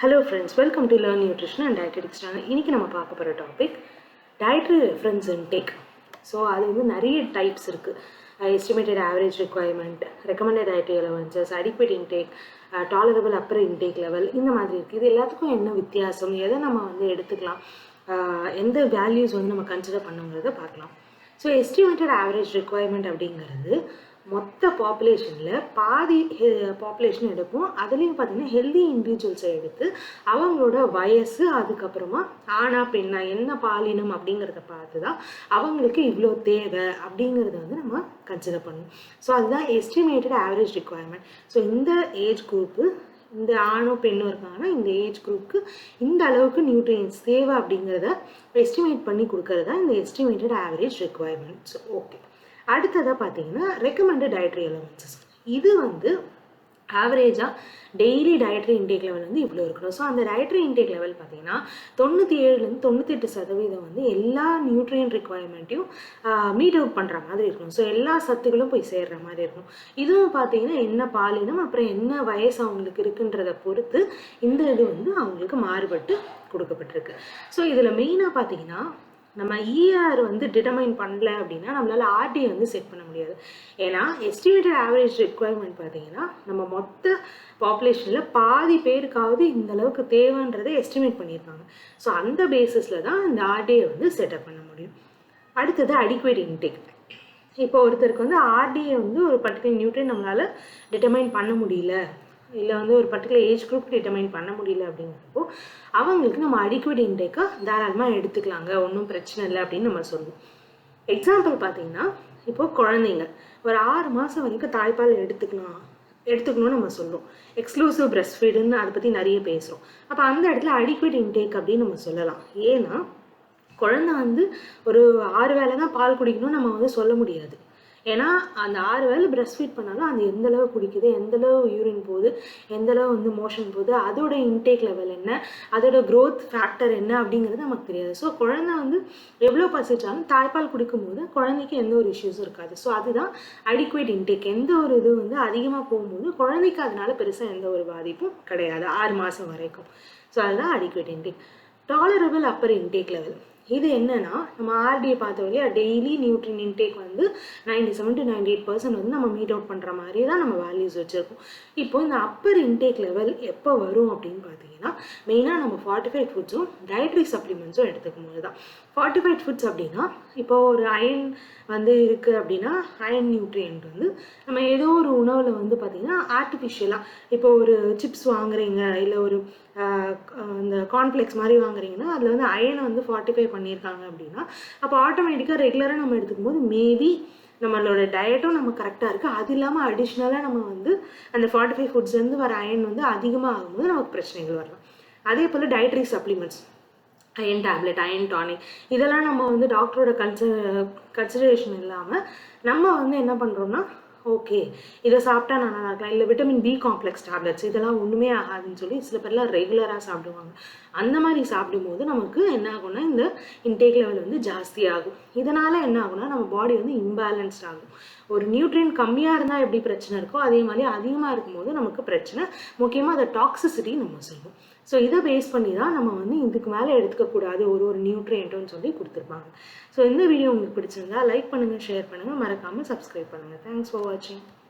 Hello friends, welcome to Learn Nutrition and Dietetics channel. இன்னைக்கு நம்ம பார்க்க போற topic dietary reference intake. So அது வந்து நிறைய டைப்ஸ் இருக்கு. Estimated average requirement, recommended dietary allowances, adequate intake, tolerable upper intake level இந்த மாதிரி இருக்கு. இது எல்லாத்துக்கும் என்ன வித்தியாசம், எதை நம்ம வந்து எடுத்துக்கலாம், எந்த வேல்யூஸ் வந்து நம்ம கன்சிடர் பண்ணுங்கிறத பார்க்கலாம். ஸோ எஸ்டிமேட்டட் ஆவரேஜ் ரெக்குவயர்மெண்ட் அப்படிங்கிறது மொத்த பாப்புலேஷனில் பாதி பாப்புலேஷன் எடுப்போம். அதுலேயும் பார்த்தீங்கன்னா ஹெல்தி இண்டிவிஜுவல்ஸை எடுத்து அவங்களோட வயசு, அதுக்கப்புறமா ஆணா பெண்ணா என்ன பாலினம் அப்படிங்கிறத பார்த்து தான் அவங்களுக்கு இவ்வளோ தேவை அப்படிங்கிறத வந்து நம்ம கன்சிடர் பண்ணணும். ஸோ அதுதான் எஸ்டிமேட்டட் ஆவரேஜ் ரெக்குவயர்மெண்ட். ஸோ இந்த ஏஜ் குரூப்பு, இந்த ஆணோ பெண்ணோ இருக்காங்கன்னா இந்த ஏஜ் குரூப்புக்கு இந்த அளவுக்கு நியூட்ரியன்ஸ் தேவை அப்படிங்கிறத எஸ்டிமேட் பண்ணி கொடுக்கறது தான் இந்த எஸ்டிமேட்டட் ஆவரேஜ் ரெக்குவயர்மெண்ட்ஸ். ஓகே, அடுத்ததாக பார்த்தீங்கன்னா ரெக்கமெண்டட் டயட்ரி அலவன்சஸ். இது வந்து ஆவரேஜாக டெய்லி டயட்ரி இன்டேக் லெவல் வந்து இவ்வளோ இருக்கணும். ஸோ அந்த டயட்ரி இன்டேக் லெவல் பார்த்தீங்கன்னா 97% 98% வந்து எல்லா நியூட்ரியன்ட் ரெக்குவயர்மெண்ட்டையும் மீட் அவுட் பண்ணுற மாதிரி இருக்கணும். ஸோ எல்லா சத்துக்களும் போய் சேர்கிற மாதிரி இருக்கணும். இதுவும் பார்த்தீங்கன்னா என்ன பாலினம், அப்புறம் என்ன வயசு அவங்களுக்கு இருக்குன்றதை பொறுத்து இந்த இது வந்து அவங்களுக்கு மாறுபட்டு கொடுக்கப்பட்டிருக்கு. ஸோ இதில் மெயினாக பார்த்தீங்கன்னா நம்ம இஆர் வந்து டிட்டர்மைன் பண்ணல அப்படின்னா நம்மளால் ஆர்டிஏ வந்து செட் பண்ண முடியாது. ஏன்னா எஸ்டிமேட்டட் ஆவரேஜ் ரெக்குவயர்மெண்ட் பார்த்தீங்கன்னா நம்ம மொத்த பாப்புலேஷனில் பாதி பேருக்காவது இந்த அளவுக்கு தேவைன்றதை எஸ்டிமேட் பண்ணியிருக்காங்க. ஸோ அந்த பேசிஸில் தான் இந்த ஆர்டிஏ வந்து செட்டப் பண்ண முடியும். அடுத்தது அடிக்வேட் இன்டேக். இப்போ ஒருத்தருக்கு வந்து ஆர்டிஏ வந்து ஒரு பர்டிகுலர் நியூட்ரியன் நம்மளால் டிட்டர்மைன் பண்ண முடியல, இல்லை வந்து ஒரு பர்டிகுலர் ஏஜ் குரூப் டிட்டர்மைன் பண்ண முடியல அப்படிங்கிறப்போ அவங்களுக்கு நம்ம அடிக்வேட் இன்டேக்காக தாராளமாக எடுத்துக்கலாங்க, ஒன்றும் பிரச்சனை இல்லை அப்படின்னு நம்ம சொல்லுவோம். எக்ஸாம்பிள் பார்த்தீங்கன்னா இப்போது குழந்தைங்க ஒரு 6 மாதம் வரைக்கும் தாய்ப்பால் எடுத்துக்கணும்னு நம்ம சொல்லுவோம். எக்ஸ்க்ளூசிவ் பிரெஸ்ட் ஃபீடுன்னு அதை பற்றி நிறைய பேசுகிறோம். அப்போ அந்த இடத்துல அடிக்வேட் இன்டேக் அப்படின்னு நம்ம சொல்லலாம். ஏன்னா குழந்தை வந்து ஒரு 6 வேளை தான் பால் குடிக்கணும்னு நம்ம வந்து சொல்ல முடியாது. ஏன்னா அந்த 6 வேளை பிரெஸ்ட் ஃபீட் பண்ணாலும் அது எந்தளவு குடிக்குது, எந்தளவு யூரின் போகுது, எந்தளவு வந்து மோஷன் போகுது, அதோட இன்டேக் லெவல் என்ன, அதோட க்ரோத் ஃபேக்டர் என்ன அப்படிங்கிறது நமக்கு தெரியாது. ஸோ குழந்தை வந்து எவ்வளோ பசிச்சாலும் தாய்ப்பால் குடிக்கும்போது குழந்தைக்கு எந்த ஒரு இஷ்யூஸும் இருக்காது. ஸோ அதுதான் அடிக்வேட் இன்டேக். எந்த ஒரு இது வந்து அதிகமாக போகும்போது குழந்தைக்கு அதனால பெருசாக எந்த ஒரு பாதிப்பும் கிடையாது 6 மாதம் வரைக்கும். ஸோ அதுதான் adequate intake. Tolerable upper intake level. இது என்னன்னா நம்ம ஆர்டிஏ பார்த்த வழியா டெய்லி நியூட்ரியன் இன்டேக் வந்து 97 to 98% வந்து நம்ம மீட் அவுட் பண்ணுற மாதிரி தான் நம்ம வேல்யூஸ் வச்சுருக்கோம். இப்போ இந்த அப்பர் இன்டேக் லெவல் எப்போ வரும் அப்படின்னு பார்த்தீங்கன்னா மெயினாக நம்ம ஃபார்ட்டிஃபைட் ஃபுட்ஸும் டயட்ரி சப்ளிமெண்ட்ஸும் எடுத்துக்கும் போது தான். ஃபார்ட்டிஃபைட் ஃபுட்ஸ் அப்படின்னா இப்போ ஒரு அயன் வந்து இருக்குது அப்படின்னா அயன் நியூட்ரியன்ட் வந்து நம்ம ஏதோ ஒரு உணவில் வந்து பார்த்திங்கன்னா ஆர்டிஃபிஷியலாக இப்போ ஒரு சிப்ஸ் வாங்குறீங்க, இல்லை ஒரு இந்த கார்ன்ஃப்ளெக்ஸ் மாதிரி வாங்குறீங்கன்னா அதில் வந்து அயனை வந்து ஃபார்ட்டிஃபை பண்ணியிருக்காங்க அப்படின்னா அப்போ ஆட்டோமேட்டிக்காக ரெகுலராக நம்ம எடுத்துக்கும் போது மேபி நம்மளோட டயட்டும் நம்ம கரெக்டாக இருக்குது. அது இல்லாமல் அடிஷ்னலாக நம்ம வந்து அந்த 45 ஃபுட்ஸ்லேருந்து வர அயன் வந்து அதிகமாக ஆகும்போது நமக்கு பிரச்சனைகள் வரலாம். அதே போல் dietary supplements, iron tablet, iron tonic, இதெல்லாம் நம்ம வந்து டாக்டரோட கன்சிடரேஷன் இல்லாமல் நம்ம வந்து என்ன பண்ணுறோம்னா ஓகே இதை சாப்பிட்டா நான் நல்லா இருக்கலாம், இல்லை விட்டமின் பி காம்ப்ளெக்ஸ் டேப்லெட்ஸ் இதெல்லாம் ஒன்றுமே ஆகாதுன்னு சொல்லி சில பேர்லாம் ரெகுலராக சாப்பிடுவாங்க. அந்த மாதிரி சாப்பிடும்போது நமக்கு என்ன ஆகும்னா இந்த இன்டேக் லெவல் வந்து ஜாஸ்தி ஆகும். இதனால் என்ன ஆகும்னா நம்ம பாடி வந்து இம்பேலன்ஸ்ட் ஆகும். ஒரு நியூட்ரியன் கம்மியாக இருந்தால் எப்படி பிரச்சனை இருக்கோ அதே மாதிரி அதிகமாக இருக்கும்போது நமக்கு பிரச்சனை. முக்கியமாக அதை டாக்ஸிசிட்டி நம்ம சொல்லுவோம். ஸோ இதை பேஸ் பண்ணி தான் நம்ம வந்து இதுக்கு மேலே எடுத்துக்கக்கூடாது ஒரு நியூட்ரியன்ட்டுன்னு சொல்லி கொடுத்துருப்பாங்க. ஸோ இந்த வீடியோ உங்களுக்கு பிடிச்சிருந்தா லைக் பண்ணுங்கள், ஷேர் பண்ணுங்கள், மறக்காமல் சப்ஸ்கிரைப் பண்ணுங்கள். தேங்க்ஸ் ஃபார் வாட்சிங்.